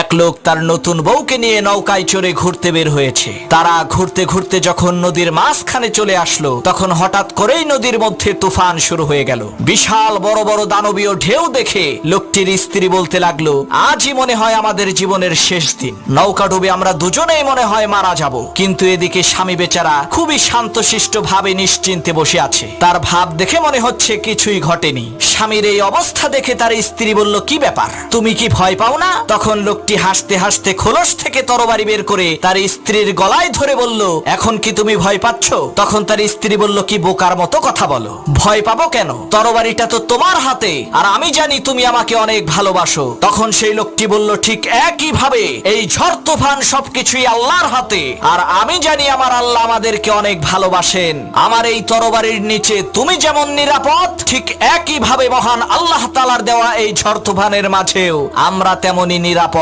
এক লোক তার নতুন বউকে নিয়ে নৌকায় চড়ে ঘুরতে বের হয়েছে। তারা ঘুরতে ঘুরতে যখন নদীর মাঝখানে চলে আসলো, তখন হঠাৎ করেই নদীর মধ্যে তুফান শুরু হয়ে গেল। বিশাল বড় বড় দানবীয় ঢেউ দেখে লোকটির স্ত্রী বলতে লাগলো, আজই মনে হয় আমাদের জীবনের শেষ দিন। নৌকা ডুবে আমরা দুজনেই মনে হয় মারা যাব। কিন্তু এদিকে স্বামী বেচারা খুবই শান্তশিষ্ট ভাবে নিশ্চিন্তে বসে আছে। তার ভাব দেখে মনে হচ্ছে কিছুই ঘটেনি। স্বামীর এই অবস্থা দেখে তার স্ত্রী বলল, কি ব্যাপার, তুমি কি ভয় পাও না? তখন লোকটি হাসতে হাসতে খোলস থেকে তরবারি বের করে তার স্ত্রীর গলায় ধরে বলল, এখন কি তুমি ভয় পাচ্ছ? তখন তার স্ত্রী বলল, কি বোকার মতো কথা বলো, ভয় পাবো কেন? তরবারিটা তো তোমার হাতে, আর আমি জানি তুমি আমাকে অনেক ভালোবাসো। তখন সেই লোকটি বলল, ঠিক একই ভাবে এই ঝড় তুফান সবকিছুই আল্লাহর হাতে, আর আমি জানি আমার আল্লাহ আমাদেরকে অনেক ভালোবাসেন। আমার এই তরবারির নিচে তুমি যেমন নিরাপদ, ঠিক একই ভাবে মহান আল্লাহ তাআলার দেওয়া এই ঝড় তুফানের মাঝেও আমরা তেমনি নিরাপদ।